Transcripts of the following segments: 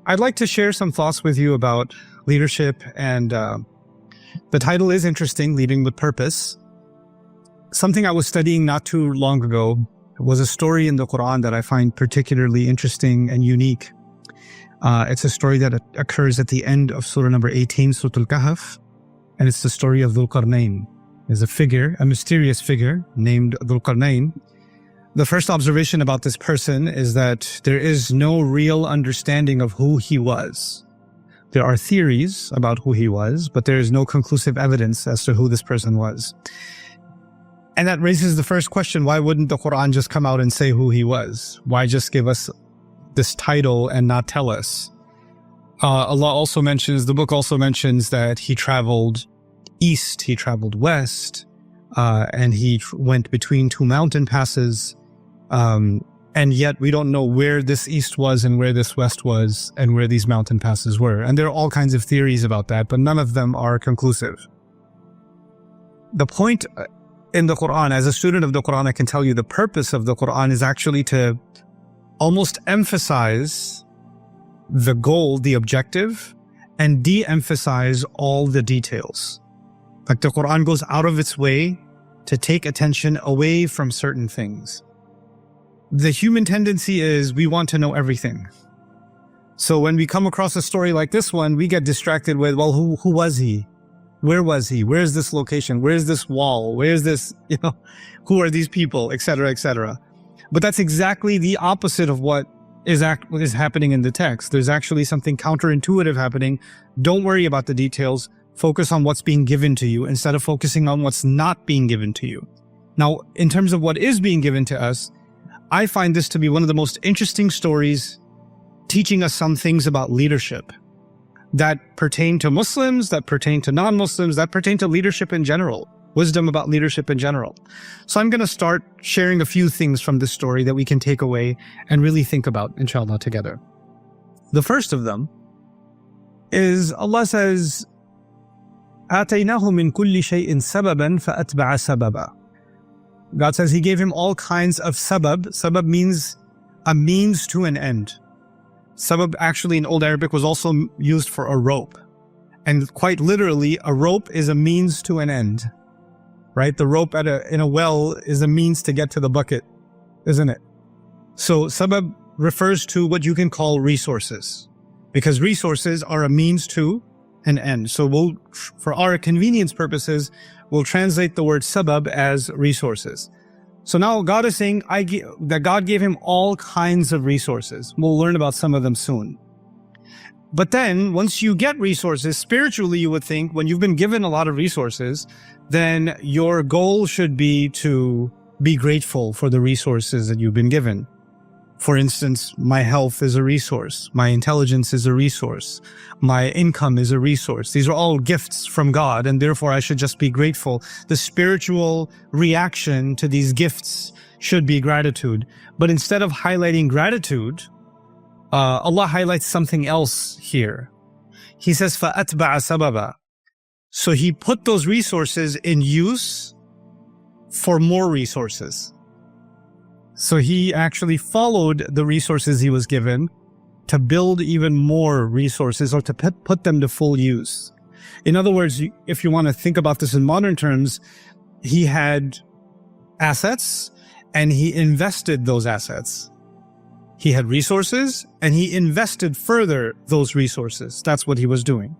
I'd like to share some thoughts with you about leadership, and the title is interesting, Leading with Purpose. Something I was studying not too long ago was a story in the Quran that I find particularly interesting and unique. It's a story that occurs at the end of Surah number 18, Surah Al-Kahf, and it's the story of Dhul Qarnayn. There's a figure, a mysterious figure named Dhul Qarnayn. The first observation about this person is that there is no real understanding of who he was. There are theories about who he was, but there is no conclusive evidence as to who this person was. And that raises the first question, why wouldn't the Quran just come out and say who he was? Why just give us this title and not tell us? Allah also mentions, the book also mentions that he traveled east, he traveled west, and he went between two mountain passes. And yet we don't know where this east was and where this west was and where these mountain passes were. And there are all kinds of theories about that, but none of them are conclusive. The point in the Quran, as a student of the Quran, I can tell you the purpose of the Quran is actually to almost emphasize the goal, the objective, and de-emphasize all the details. Like the Quran goes out of its way to take attention away from certain things. The human tendency is we want to know everything. So when we come across a story like this one, we get distracted with, well, who was he? Where was he? Where's this location? Where's this wall? Where's this, who are these people, etc., etc. But that's exactly the opposite of what is happening in the text. There's actually something counterintuitive happening. Don't worry about the details. Focus on what's being given to you instead of focusing on what's not being given to you. Now, in terms of what is being given to us, I find this to be one of the most interesting stories teaching us some things about leadership that pertain to Muslims, that pertain to non-Muslims, that pertain to leadership in general, wisdom about leadership in general. So I'm going to start sharing a few things from this story that we can take away and really think about, inshallah, together. The first of them is Allah says, آتَيْنَاهُ مِنْ كُلِّ شَيْءٍ سَبَبًا فَأَتْبَعَ سَبَبًا. God says He gave him all kinds of sabab. Sabab means a means to an end. Sabab actually in Old Arabic was also used for a rope. And quite literally, a rope is a means to an end. Right? The rope in a well is a means to get to the bucket, isn't it? So sabab refers to what you can call resources, because resources are a means to an end. So for our convenience purposes, we'll translate the word sabab as resources. So now God is saying that God gave him all kinds of resources. We'll learn about some of them soon. But then once you get resources, spiritually you would think when you've been given a lot of resources, then your goal should be to be grateful for the resources that you've been given. For instance, my health is a resource. My intelligence is a resource. My income is a resource. These are all gifts from God, and therefore I should just be grateful. The spiritual reaction to these gifts should be gratitude. But instead of highlighting gratitude, Allah highlights something else here. He says, فَأَتْبَعَ سَبَبًا. So He put those resources in use for more resources. So He actually followed the resources He was given to build even more resources, or to put them to full use. In other words, if you want to think about this in modern terms, He had assets and He invested those assets. He had resources and He invested further those resources. That's what He was doing.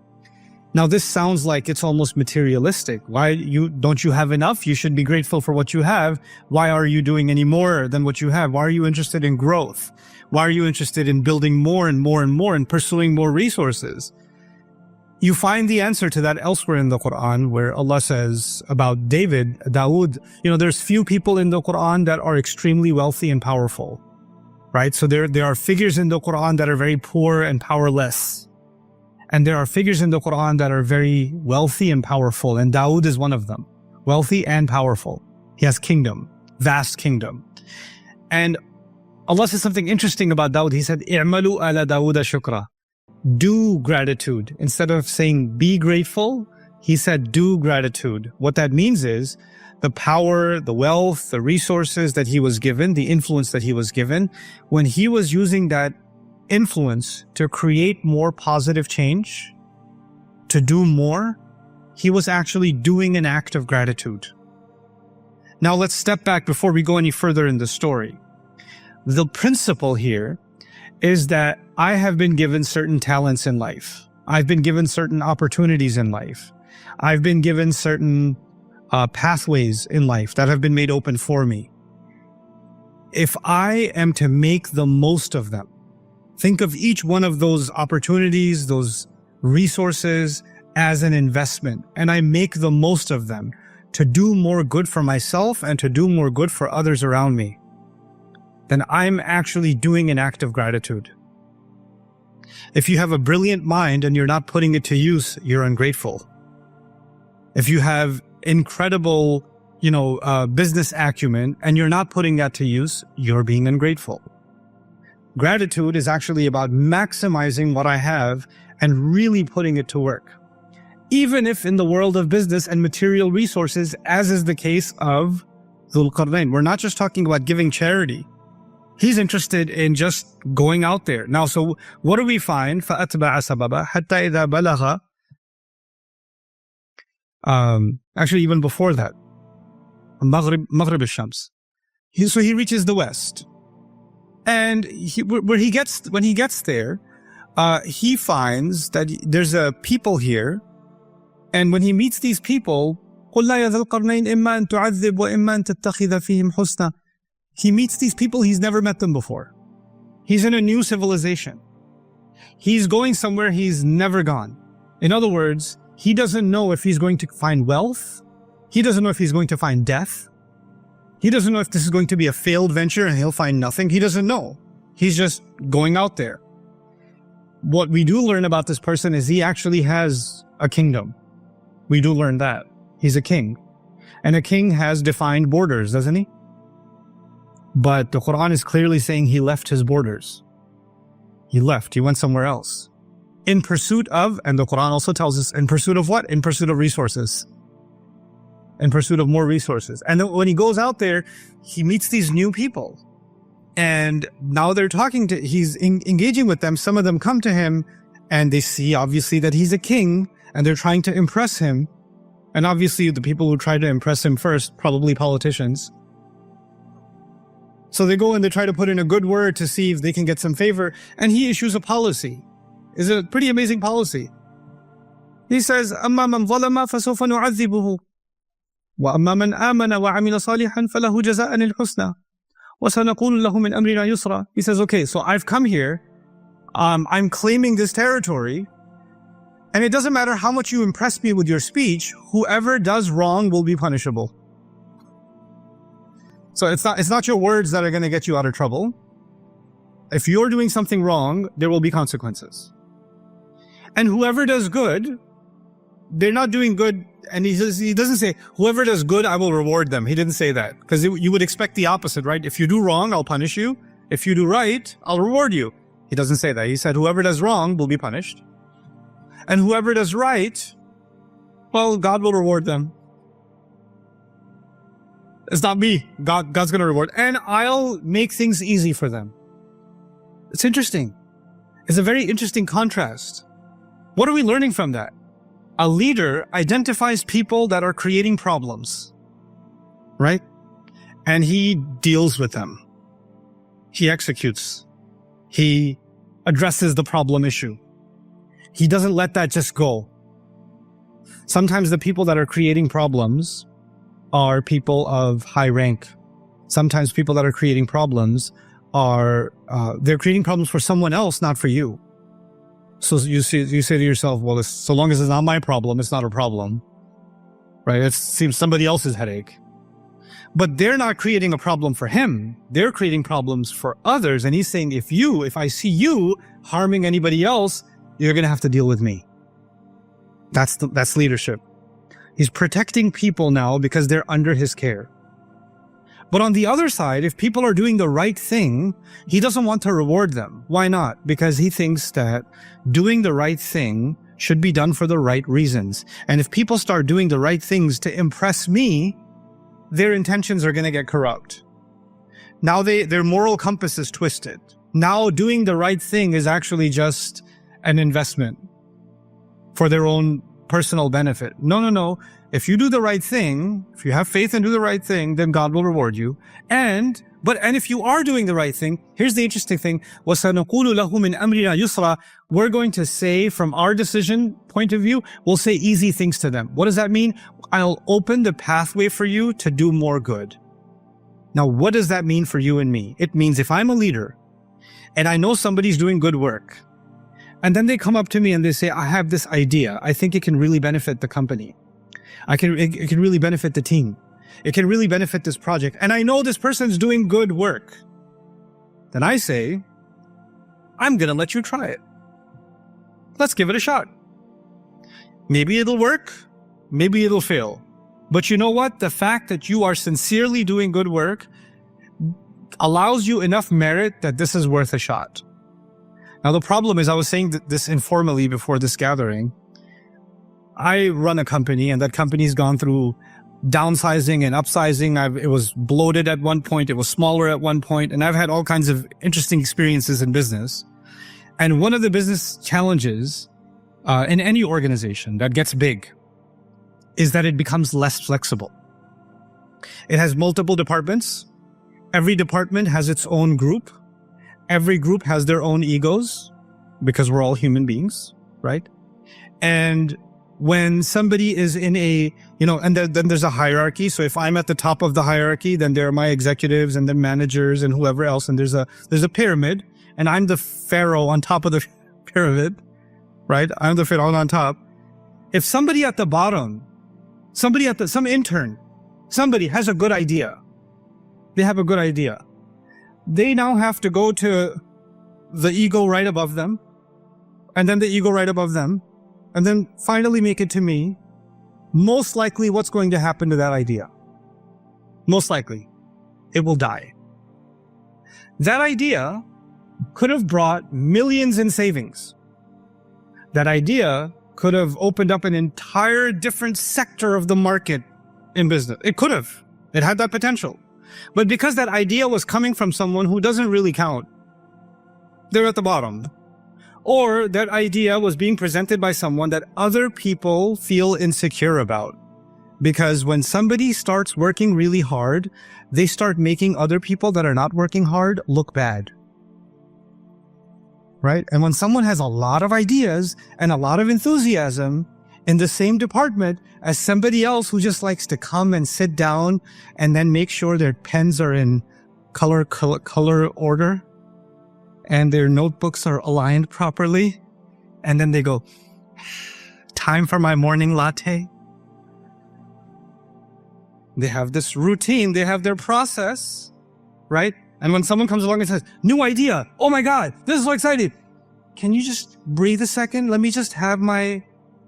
Now this sounds like it's almost materialistic. Don't you have enough? You should be grateful for what you have. Why are you doing any more than what you have? Why are you interested in growth? Why are you interested in building more and more and more and pursuing more resources? You find the answer to that elsewhere in the Quran, where Allah says about Dawood, there's few people in the Quran that are extremely wealthy and powerful, right? So there are figures in the Quran that are very poor and powerless. And there are figures in the Quran that are very wealthy and powerful, and Dawood is one of them. Wealthy and powerful. He has kingdom, vast kingdom. And Allah says something interesting about Dawood. He said, "I'malu ala Dawuda shukra." Do gratitude. Instead of saying be grateful, He said do gratitude. What that means is the power, the wealth, the resources that he was given, the influence that he was given, when he was using that influence to create more positive change, to do more, he was actually doing an act of gratitude. Now let's step back before we go any further in the story. The principle here is that I have been given certain talents in life. I've been given certain opportunities in life. I've been given certain pathways in life that have been made open for me. If I am to make the most of them, think of each one of those opportunities, those resources as an investment, and I make the most of them to do more good for myself and to do more good for others around me, then I'm actually doing an act of gratitude. If you have a brilliant mind and you're not putting it to use, you're ungrateful. If you have incredible, business acumen and you're not putting that to use, you're being ungrateful. Gratitude is actually about maximizing what I have and really putting it to work. Even if in the world of business and material resources, as is the case of Dhul Qarnayn, we're not just talking about giving charity. He's interested in just going out there. Now, so what do we find? فَأَتْبَعَ سَبَبًا حَتَّى إِذَا بَلَغَ actually, even before that, Maghrib al-Shams. So he reaches the west. And when he gets there, he finds that there's a people here. And when he meets these people, قُلْ لَا يَا ذَا الْقَرْنَيْنِ إِمَّا أَن تُعَذِّبْ وَإِمَّا أَن تَتَّخِذَ فِيهِمْ حُسْنًا. He meets these people, he's never met them before. He's in a new civilization. He's going somewhere he's never gone. In other words, he doesn't know if he's going to find wealth. He doesn't know if he's going to find death. He doesn't know if this is going to be a failed venture and he'll find nothing. He doesn't know. He's just going out there. What we do learn about this person is he actually has a kingdom. We do learn that. He's a king. And a king has defined borders, doesn't he? But the Quran is clearly saying he left his borders. He left. He went somewhere else. In pursuit of, and the Quran also tells us, in pursuit of what? In pursuit of resources. In pursuit of more resources. And then when he goes out there, he meets these new people. And now they're he's engaging with them. Some of them come to him and they see obviously that he's a king and they're trying to impress him. And obviously the people who try to impress him first, probably politicians. So they go and they try to put in a good word to see if they can get some favor. And he issues a policy. It's a pretty amazing policy. He says, أَمَّا مَنْ ظَلَمَ فَسَوْفَ نُعَذِّبُهُ وَأَمَّا مَنْ آمَنَ وَعَمِلَ صَالِحًا فَلَهُ جَزَاءً الْحُسْنَى وَسَنَقُولُ لَهُ مِنْ أَمْرِنَا يُسْرًا. He says, okay, so I've come here. I'm claiming this territory. And it doesn't matter how much you impress me with your speech. Whoever does wrong will be punishable. So it's not your words that are going to get you out of trouble. If you're doing something wrong, there will be consequences. And whoever does good, they're not doing good. And he doesn't say, whoever does good, I will reward them. He didn't say that. Because you would expect the opposite, right? If you do wrong, I'll punish you. If you do right, I'll reward you. He doesn't say that. He said, whoever does wrong will be punished. And whoever does right, well, God will reward them. It's not me. God's going to reward. And I'll make things easy for them. It's interesting. It's a very interesting contrast. What are we learning from that? A leader identifies people that are creating problems, right? And he deals with them. He executes. He addresses the problem issue. He doesn't let that just go. Sometimes the people that are creating problems are people of high rank. Sometimes people that are creating problems are, they're creating problems for someone else, not for you. So you say to yourself, well, so long as it's not my problem, it's not a problem, right? It seems somebody else's headache. But they're not creating a problem for him. They're creating problems for others. And he's saying, if I see you harming anybody else, you're going to have to deal with me. That's leadership. He's protecting people now because they're under his care. But on the other side, if people are doing the right thing, he doesn't want to reward them. Why not? Because he thinks that doing the right thing should be done for the right reasons. And if people start doing the right things to impress me, their intentions are going to get corrupt. Now their moral compass is twisted. now doing the right thing is actually just an investment for their own personal benefit. No. If you do the right thing, if you have faith and do the right thing, then God will reward you. And if you are doing the right thing, here's the interesting thing. وَسَنَقُولُ لَهُ مِنْ أَمْرِنَا يُسْرًا. We're going to say, from our decision point of view, we'll say easy things to them. What does that mean? I'll open the pathway for you to do more good. Now, what does that mean for you and me? It means if I'm a leader and I know somebody's doing good work, and then they come up to me and they say, I have this idea. I think it can really benefit the company. It can really benefit the team. It can really benefit this project. And I know this person's doing good work. Then I say, I'm going to let you try it. Let's give it a shot. Maybe it'll work. Maybe it'll fail. But you know what? The fact that you are sincerely doing good work allows you enough merit that this is worth a shot. Now, the problem is, I was saying this informally before this gathering. I run a company, and that company's gone through downsizing and upsizing. It was bloated at one point. It was smaller at one point. And I've had all kinds of interesting experiences in business. And one of the business challenges in any organization that gets big is that it becomes less flexible. It has multiple departments. Every department has its own group. Every group has their own egos, because we're all human beings, right? And when somebody is in a, and then there's a hierarchy. So if I'm at the top of the hierarchy, then there are my executives and the managers and whoever else. And there's a pyramid, and I'm the pharaoh on top of the pyramid, right? I'm the pharaoh on top. If somebody at the bottom, some intern, somebody has a good idea. They have a good idea. They now have to go to the ego right above them, and then the ego right above them, and then finally make it to me. Most likely, what's going to happen to that idea? Most likely, it will die. That idea could have brought millions in savings. That idea could have opened up an entire different sector of the market in business. It could have. It had that potential. But because that idea was coming from someone who doesn't really count, they're at the bottom. Or that idea was being presented by someone that other people feel insecure about. Because when somebody starts working really hard, they start making other people that are not working hard look bad. Right? And when someone has a lot of ideas and a lot of enthusiasm in the same department as somebody else who just likes to come and sit down and then make sure their pens are in color order and their notebooks are aligned properly, and then they go, time for my morning latte. They have this routine, they have their process, right? And when someone comes along and says, new idea, oh my God, this is so exciting. Can you just breathe a second? Let me just have my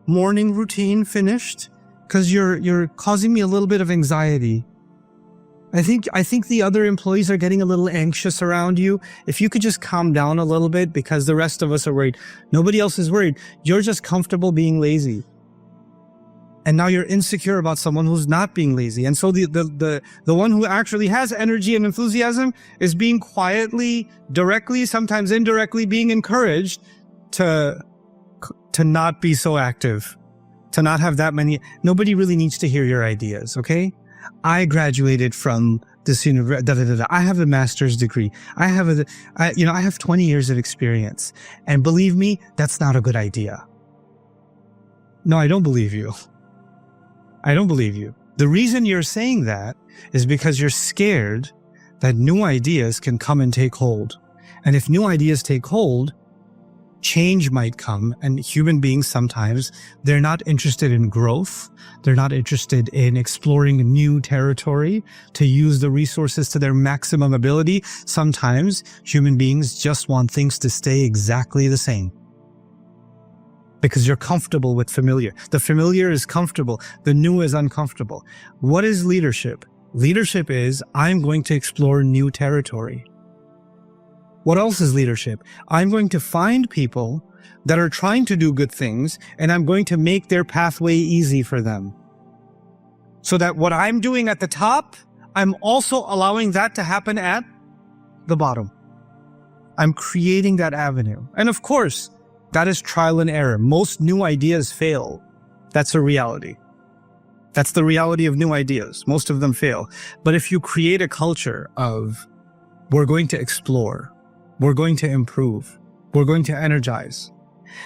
morning routine finished, because you're causing me a little bit of anxiety. I think the other employees are getting a little anxious around you. If you could just calm down a little bit, because the rest of us are worried. Nobody else is worried. You're just comfortable being lazy. And now you're insecure about someone who's not being lazy. And so the one who actually has energy and enthusiasm is being quietly, directly, sometimes indirectly being encouraged to not be so active, to not have that many. Nobody really needs to hear your ideas, okay? I graduated from this university. I have a master's degree. I have 20 years of experience. And believe me, that's not a good idea. No, I don't believe you. I don't believe you. The reason you're saying that is because you're scared that new ideas can come and take hold. And if new ideas take hold, change might come. And human beings, sometimes they're not interested in growth. They're not interested in exploring new territory to use the resources to their maximum ability. Sometimes human beings just want things to stay exactly the same, because you're comfortable with familiar. The familiar is comfortable. The new is uncomfortable. What is leadership? Leadership is, I'm going to explore new territory. What else is leadership? I'm going to find people that are trying to do good things, and I'm going to make their pathway easy for them. So that what I'm doing at the top, I'm also allowing that to happen at the bottom. I'm creating that avenue. And of course, that is trial and error. Most new ideas fail. That's a reality. That's the reality of new ideas. Most of them fail. But if you create a culture of, we're going to explore, we're going to improve, we're going to energize,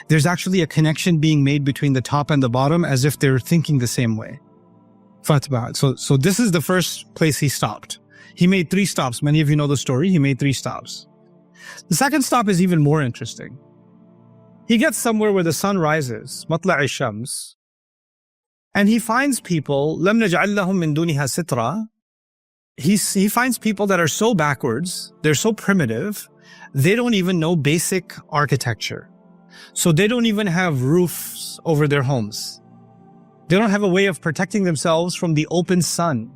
there's actually a connection being made between the top and the bottom as if they're thinking the same way. Fatbah. So this is the first place he stopped. He made 3 stops. Many of you know the story. He made 3 stops. The second stop is even more interesting. He gets somewhere where the sun rises, matla'i shams, and he finds people, lam naj'al lahum min duniha sitra. He finds people that are so backwards, they're so primitive, they don't even know basic architecture. So they don't even have roofs over their homes. They don't have a way of protecting themselves from the open sun.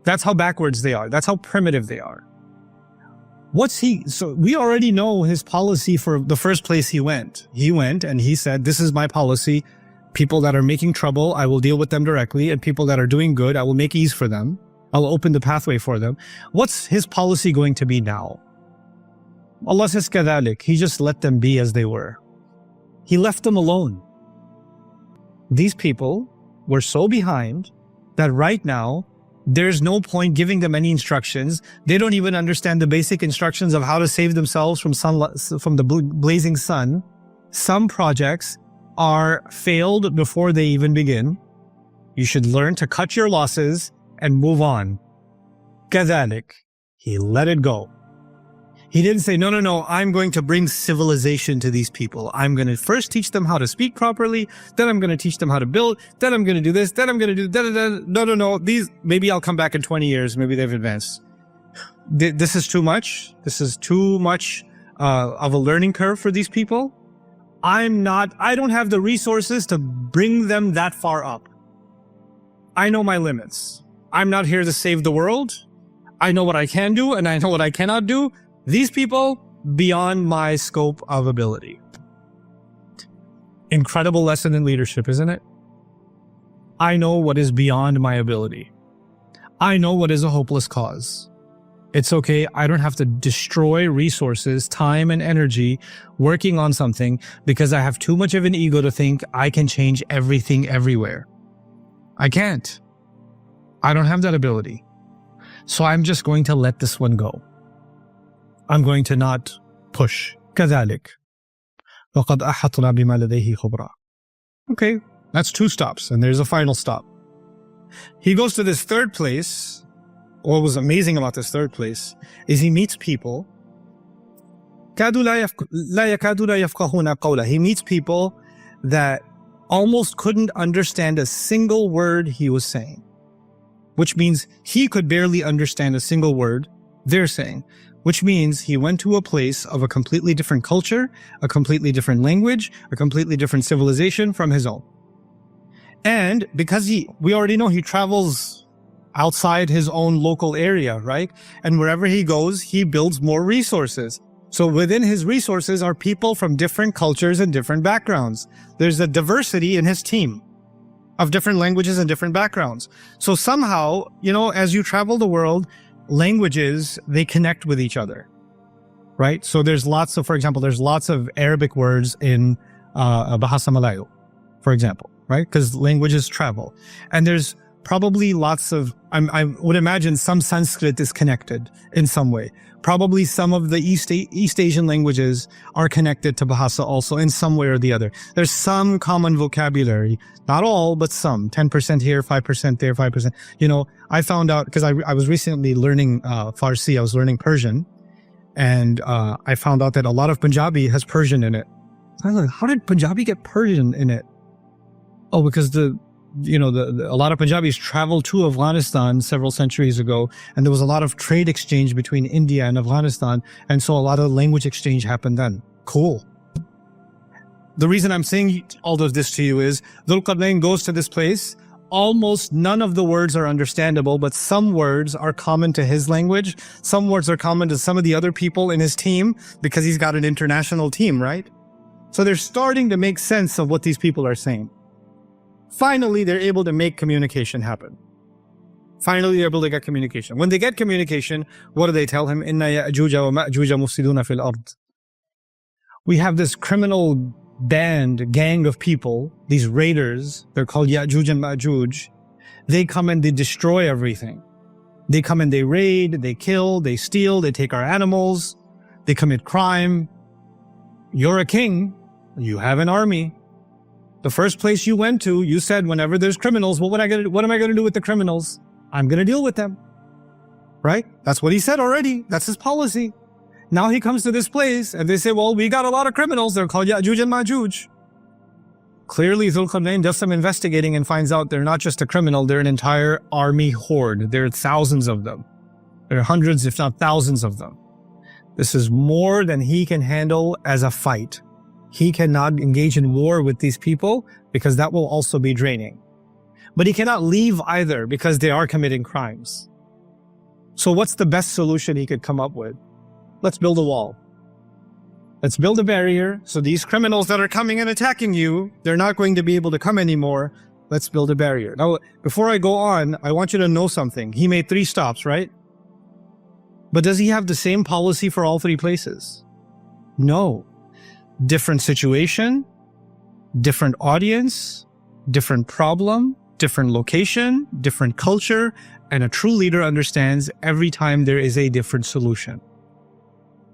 That's how backwards they are. That's how primitive they are. So we already know his policy for the first place he went. He went and he said, this is my policy. People that are making trouble, I will deal with them directly. And people that are doing good, I will make ease for them. I'll open the pathway for them. What's his policy going to be now? Allah says, كَذَلِكَ. He just let them be as they were. He left them alone. These people were so behind that right now, there's no point giving them any instructions. They don't even understand the basic instructions of how to save themselves from the blazing sun. Some projects are failed before they even begin. You should learn to cut your losses and move on. كذلك. He let it go. He didn't say, no, I'm going to bring civilization to these people. I'm going to first teach them how to speak properly. Then I'm going to teach them how to build. Then I'm going to do this. Then I'm going to do that. No. Maybe I'll come back in 20 years. Maybe they've advanced. This is too much. This is too much of a learning curve for these people. I don't have the resources to bring them that far up. I know my limits. I'm not here to save the world. I know what I can do and I know what I cannot do. These people, beyond my scope of ability. Incredible lesson in leadership, isn't it? I know what is beyond my ability. I know what is a hopeless cause. It's okay. I don't have to destroy resources, time, and energy working on something because I have too much of an ego to think I can change everything everywhere. I can't. I don't have that ability. So I'm just going to let this one go. I'm going to not push. كذلك. وقد أحطنا بما لديه خبرا. Okay, that's 2 stops, and there's a final stop. He goes to this third place. What was amazing about this third place is he meets people. كادوا لا يكادون يفقهون قوله. He meets people that almost couldn't understand a single word he was saying, which means he could barely understand a single word they're saying. Which means he went to a place of a completely different culture, a completely different language, a completely different civilization from his own. And because we already know he travels outside his own local area, right? And wherever he goes, he builds more resources. So within his resources are people from different cultures and different backgrounds. There's a diversity in his team of different languages and different backgrounds. So somehow, as you travel the world, languages, they connect with each other, right? So for example, there's lots of Arabic words in Bahasa Malayu, for example, right? Because languages travel. And there's probably lots of, I would imagine some Sanskrit is connected in some way. Probably some of the East Asian languages are connected to Bahasa also in some way or the other. There's some common vocabulary, not all, but some, 10% here, 5% there, 5%. I found out, because I was recently learning Farsi, I was learning Persian, and I found out that a lot of Punjabi has Persian in it. So I was like, how did Punjabi get Persian in it? Oh, because a lot of Punjabis traveled to Afghanistan several centuries ago, and there was a lot of trade exchange between India and Afghanistan, and so a lot of language exchange happened then. Cool. The reason I'm saying all of this to you is Dhul Qarnayn goes to this place. Almost none of the words are understandable, but some words are common to his language. Some words are common to some of the other people in his team because he's got an international team, right? So they're starting to make sense of what these people are saying. Finally, they're able to make communication happen. Finally, they're able to get communication. When they get communication, what do they tell him? Inna Yajuj Majuj mufsiduna fil ard. We have this criminal gang of people, these raiders, they're called Yajuj and Majuj. They come and they destroy everything. They come and they raid, they kill, they steal, they take our animals, they commit crime. You're a king, you have an army. The first place you went to, you said, whenever there's criminals, what am I going to do with the criminals? I'm going to deal with them. Right? That's what he said already. That's his policy. Now he comes to this place and they say, well, we got a lot of criminals. They're called Yajuj and Majuj. Clearly, Dhul Qarnayn does some investigating and finds out they're not just a criminal, they're an entire army horde. There are thousands of them. There are hundreds, if not thousands of them. This is more than he can handle as a fight. He cannot engage in war with these people because that will also be draining. But he cannot leave either because they are committing crimes. So what's the best solution he could come up with? Let's build a wall. Let's build a barrier so these criminals that are coming and attacking you, they're not going to be able to come anymore. Let's build a barrier. Now, before I go on, I want you to know something. He made 3 stops, right? But does he have the same policy for all 3 places? No. Different situation, different audience, different problem, different location, different culture, and a true leader understands every time there is a different solution.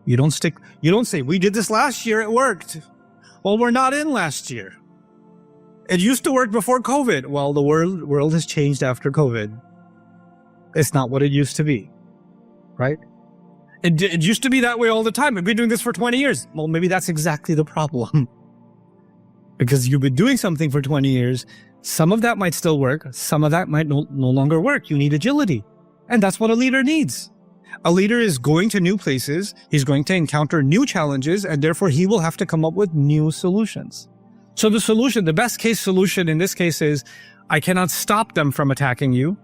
You don't say, we did this last year, it worked. Well, we're not in last year. It used to work before COVID. Well, the world has changed after COVID. It's not what it used to be, right? It used to be that way all the time. We've been doing this for 20 years. Well, maybe that's exactly the problem. Because you've been doing something for 20 years, some of that might still work, some of that might no longer work. You need agility. And that's what a leader needs. A leader is going to new places, he's going to encounter new challenges, and therefore he will have to come up with new solutions. So the solution, the best case solution in this case is, I cannot stop them from attacking you.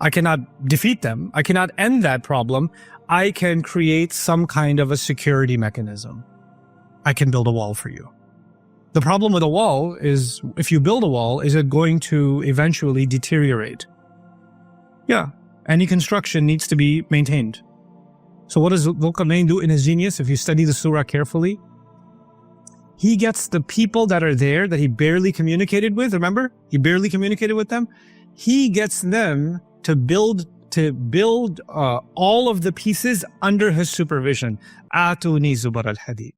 I cannot defeat them. I cannot end that problem. I can create some kind of a security mechanism. I can build a wall for you. The problem with a wall is, if you build a wall, is it going to eventually deteriorate? Yeah. Any construction needs to be maintained. So what does Dhul Qarnayn do in his genius? If you study the surah carefully, he gets the people that are there that he barely communicated with. Remember? He barely communicated with them. He gets them to build all of the pieces under his supervision. Atuni zubar al-hadid.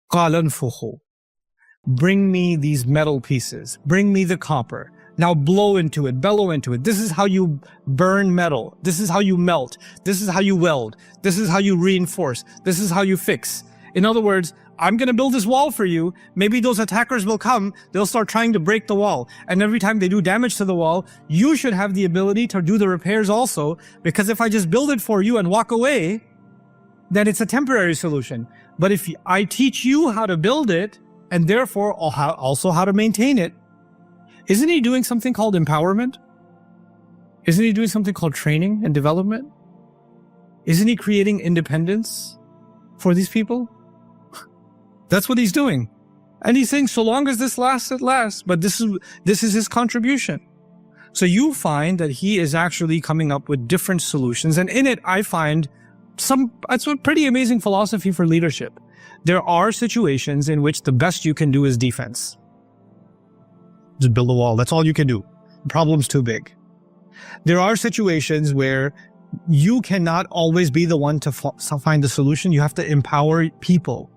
Qala anfukhu. Bring me these metal pieces. Bring me the copper. Now blow into it, bellow into it. This is how you burn metal. This is how you melt. This is how you weld. This is how you reinforce. This is how you fix. In other words, I'm going to build this wall for you. Maybe those attackers will come. They'll start trying to break the wall. And every time they do damage to the wall, you should have the ability to do the repairs also. Because if I just build it for you and walk away, then it's a temporary solution. But if I teach you how to build it, and therefore also how to maintain it, isn't he doing something called empowerment? Isn't he doing something called training and development? Isn't he creating independence for these people? That's what he's doing. And he's saying, so long as this lasts, it lasts. But this is his contribution. So you find that he is actually coming up with different solutions. And in it, I find it's a pretty amazing philosophy for leadership. There are situations in which the best you can do is defense. Just build a wall. That's all you can do. The problem's too big. There are situations where you cannot always be the one to find the solution. You have to empower people.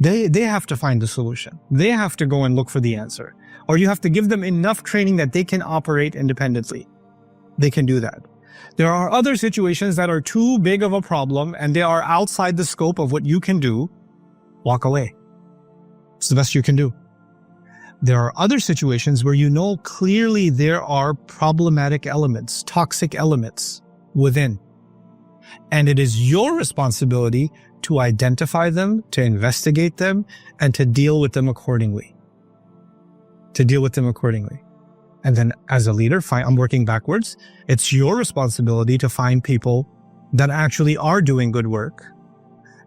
They have to find the solution. They have to go and look for the answer. Or you have to give them enough training that they can operate independently. They can do that. There are other situations that are too big of a problem and they are outside the scope of what you can do. Walk away. It's the best you can do. There are other situations where you know clearly there are problematic elements, toxic elements within. And it is your responsibility to identify them, to investigate them, and to deal with them accordingly. And then as a leader, I'm working backwards. It's your responsibility to find people that actually are doing good work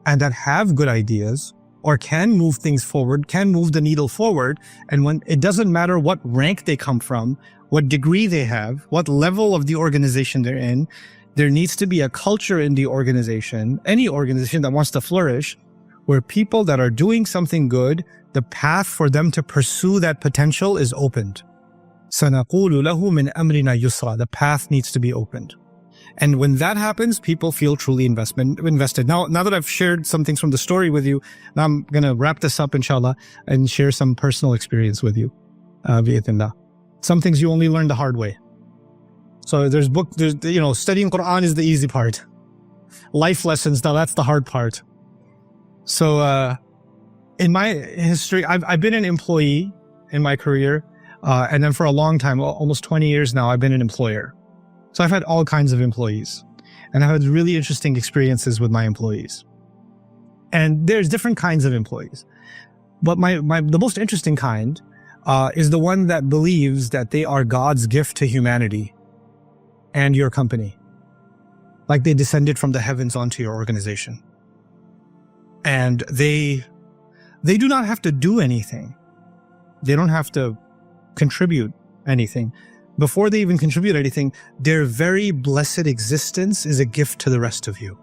and that have good ideas or can move things forward, can move the needle forward. And when it doesn't matter what rank they come from, what degree they have, what level of the organization they're in, there needs to be a culture in the organization, any organization that wants to flourish, where people that are doing something good, the path for them to pursue that potential is opened. سَنَقُولُ لَهُ مِنْ أَمْرِنَا يُسْرًا. The path needs to be opened. And when that happens, people feel truly invested. Now that I've shared some things from the story with you, now I'm going to wrap this up, inshallah, and share some personal experience with you. Bi'idhnillah. Some things you only learn the hard way. So there's studying Quran is the easy part. Life lessons, now that's the hard part. So in my history, I've been an employee in my career. And then for a long time, almost 20 years now, I've been an employer. So I've had all kinds of employees, and I've had really interesting experiences with my employees. And there's different kinds of employees. But the most interesting kind is the one that believes that they are God's gift to humanity and your company. Like they descended from the heavens onto your organization. And they do not have to do anything. They don't have to contribute anything. Before they even contribute anything, their very blessed existence is a gift to the rest of you.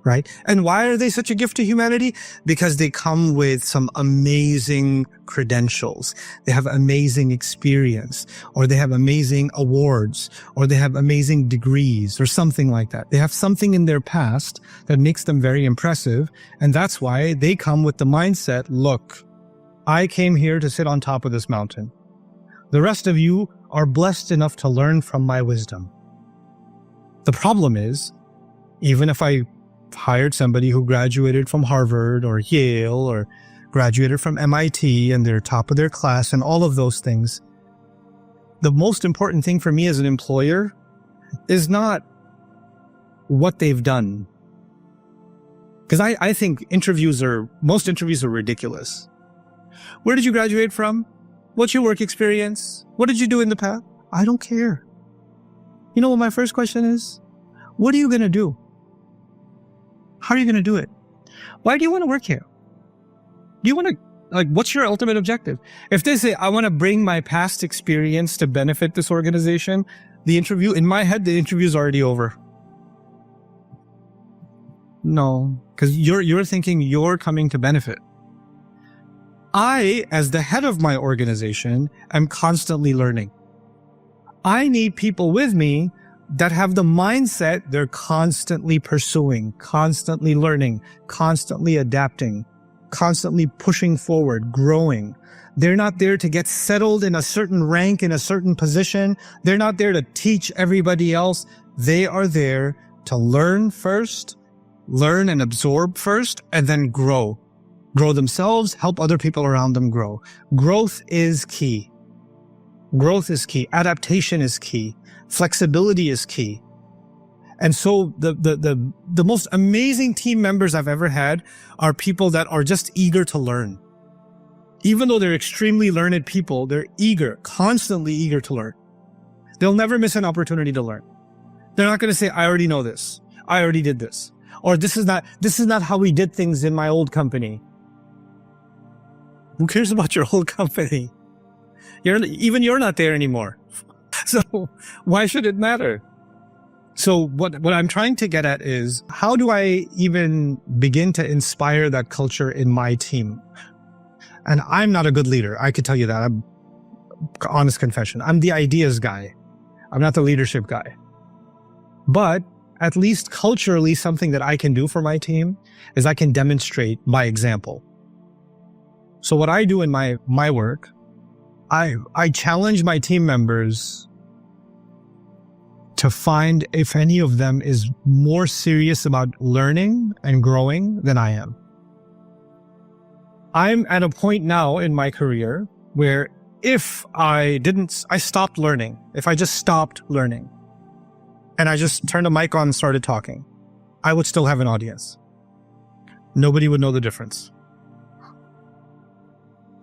Right? And why are they such a gift to humanity? Because they come with some amazing credentials. They have amazing experience, or they have amazing awards, or they have amazing degrees, or something like that. They have something in their past that makes them very impressive. And that's why they come with the mindset, look, I came here to sit on top of this mountain. The rest of you are blessed enough to learn from my wisdom. The problem is, even if I hired somebody who graduated from Harvard or Yale or graduated from MIT and they're top of their class and all of those things, the most important thing for me as an employer is not what they've done. Because I think most interviews are ridiculous. Where did you graduate from? What's your work experience? What did you do in the past? I don't care. You know what my first question is? What are you going to do? How are you going to do it? Why do you want to work here? Do you want to, what's your ultimate objective? If they say, I want to bring my past experience to benefit this organization, in my head, the interview is already over. No, because you're thinking you're coming to benefit. I, as the head of my organization, am constantly learning. I need people with me that have the mindset they're constantly pursuing, constantly learning, constantly adapting, constantly pushing forward, growing. They're not there to get settled in a certain rank, in a certain position. They're not there to teach everybody else. They are there to learn first, learn and absorb first, and then grow. Grow themselves, help other people around them grow. Growth is key. Growth is key. Adaptation is key. Flexibility is key. And so the most amazing team members I've ever had are people that are just eager to learn. Even though they're extremely learned people, they're constantly eager to learn. They'll never miss an opportunity to learn. They're not going to say, I already know this. I already did this. Or this is not how we did things in my old company. Who cares about your old company? You're not there anymore. So why should it matter? So what I'm trying to get at is, how do I even begin to inspire that culture in my team? And I'm not a good leader. I could tell you that. I'm honest confession. I'm the ideas guy. I'm not the leadership guy. But at least culturally, something that I can do for my team is I can demonstrate by example. So what I do in my work, I challenge my team members to find if any of them is more serious about learning and growing than I am. I'm at a point now in my career where if I stopped learning, if I just stopped learning and I just turned a mic on and started talking, I would still have an audience. Nobody would know the difference.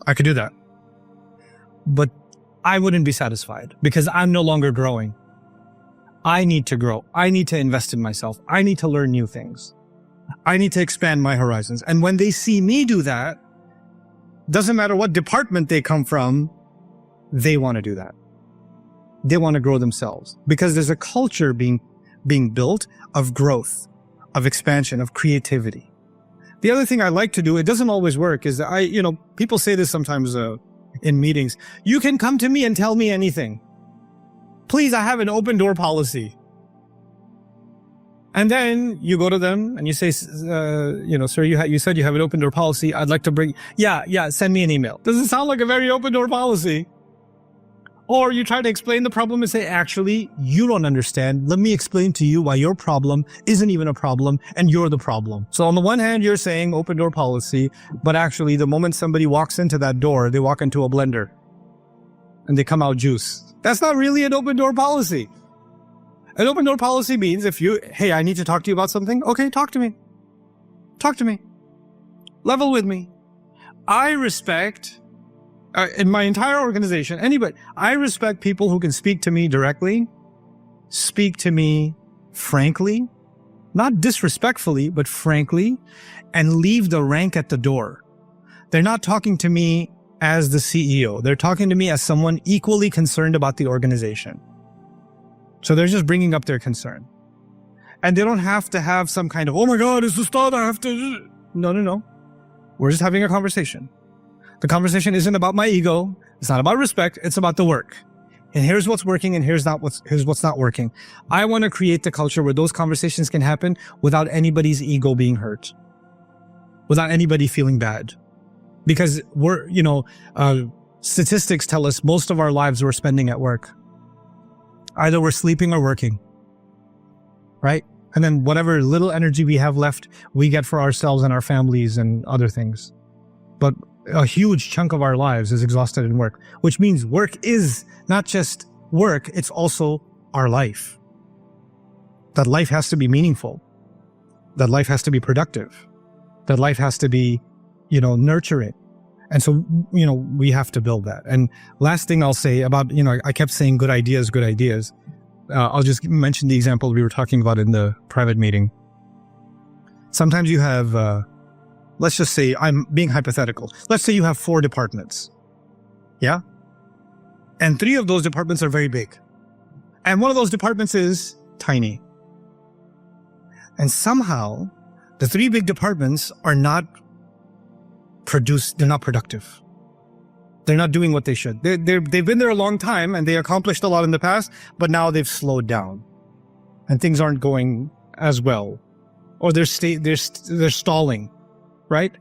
I could do that. But I wouldn't be satisfied because I'm no longer growing. I need to grow. I need to invest in myself. I need to learn new things. I need to expand my horizons. And when they see me do that, doesn't matter what department they come from, they want to do that. They want to grow themselves because there's a culture being built of growth, of expansion, of creativity. The other thing I like to do, it doesn't always work, is people say this sometimes in meetings. You can come to me and tell me anything. Please, I have an open door policy. And then you go to them and you say, sir, you said you have an open door policy. I'd like to send me an email. Doesn't sound like a very open door policy. Or you try to explain the problem and say, actually, you don't understand. Let me explain to you why your problem isn't even a problem and you're the problem. So on the one hand, you're saying open door policy, but actually the moment somebody walks into that door, they walk into a blender and they come out juice. That's not really an open door policy. An open door policy means hey, I need to talk to you about something. Okay, talk to me. Talk to me. Level with me. I respect, in my entire organization, I respect people who can speak to me directly, speak to me frankly, not disrespectfully, but frankly, and leave the rank at the door. They're not talking to me as the CEO. They're talking to me as someone equally concerned about the organization. So they're just bringing up their concern. And they don't have to have some kind of, oh my God, it's the start, I have to... No. We're just having a conversation. The conversation isn't about my ego. It's not about respect. It's about the work. And here's what's working and here's what's not working. I want to create the culture where those conversations can happen without anybody's ego being hurt. Without anybody feeling bad. Because statistics tell us most of our lives we're spending at work. Either we're sleeping or working, right? And then whatever little energy we have left, we get for ourselves and our families and other things. But a huge chunk of our lives is exhausted in work, which means work is not just work, it's also our life. That life has to be meaningful. That life has to be productive. That life has to be, nurturing. And so, we have to build that. And last thing I'll say about, I kept saying good ideas. I'll just mention the example we were talking about in the private meeting. Sometimes you have, let's just say, I'm being hypothetical. Let's say you have 4 departments. Yeah? And 3 of those departments are very big. And one of those departments is tiny. And somehow, the 3 big departments are not they're not productive. They're not doing what they should. They've been there a long time and they accomplished a lot in the past, but now they've slowed down and things aren't going as well, or they're stalling, right?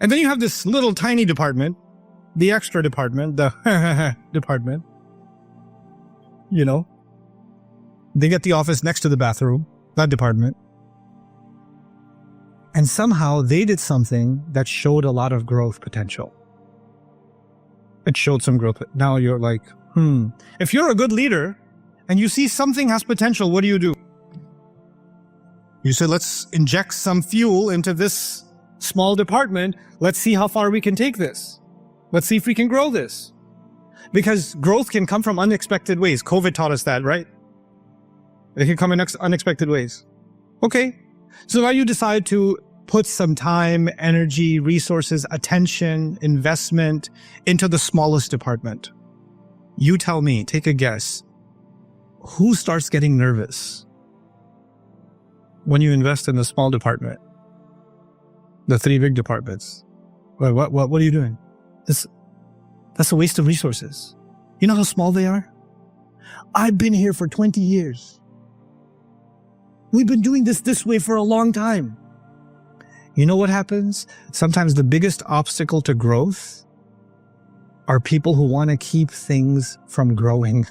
And then you have this little tiny department, the extra department, the department, they get the office next to the bathroom, that department. And somehow they did something that showed a lot of growth potential. It showed some growth. Now you're like, If you're a good leader and you see something has potential, what do? You say, let's inject some fuel into this small department. Let's see how far we can take this. Let's see if we can grow this. Because growth can come from unexpected ways. COVID taught us that, right? It can come in unexpected ways. Okay. So now you decide to put some time, energy, resources, attention, investment into the smallest department. You tell me, take a guess. Who starts getting nervous when you invest in the small department? The 3 big departments. What are you doing? That's a waste of resources. You know how small they are? I've been here for 20 years. We've been doing this way for a long time. You know what happens? Sometimes the biggest obstacle to growth are people who want to keep things from growing.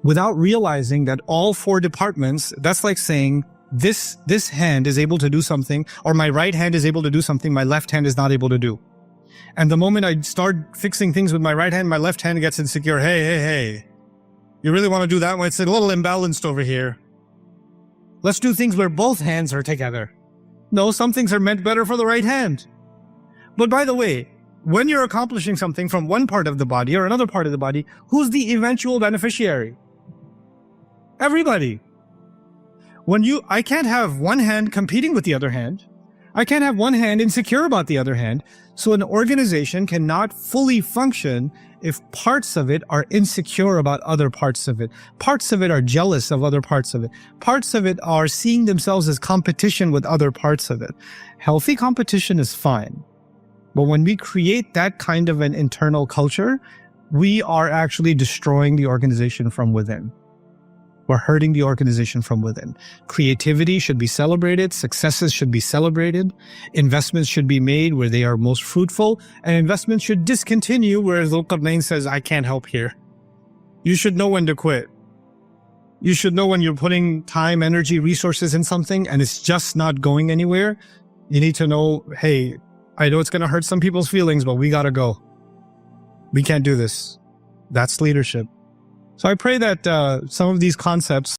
Without realizing that all 4 departments, that's like saying this hand is able to do something, or my right hand is able to do something my left hand is not able to do. And the moment I start fixing things with my right hand, my left hand gets insecure. Hey. You really want to do that one? It's a little imbalanced over here. Let's do things where both hands are together. No, some things are meant better for the right hand. But by the way, when you're accomplishing something from one part of the body or another part of the body, who's the eventual beneficiary? Everybody. I can't have one hand competing with the other hand. I can't have one hand insecure about the other hand. So an organization cannot fully function if parts of it are insecure about other parts of it. Parts of it are jealous of other parts of it. Parts of it are seeing themselves as competition with other parts of it. Healthy competition is fine. But when we create that kind of an internal culture, we are actually destroying the organization from within. We're hurting the organization from within. Creativity should be celebrated. Successes should be celebrated. Investments should be made where they are most fruitful. And investments should discontinue where Dhul Qarnayn says, I can't help here. You should know when to quit. You should know when you're putting time, energy, resources in something and it's just not going anywhere. You need to know, hey, I know it's going to hurt some people's feelings, but we got to go. We can't do this. That's leadership. So I pray that some of these concepts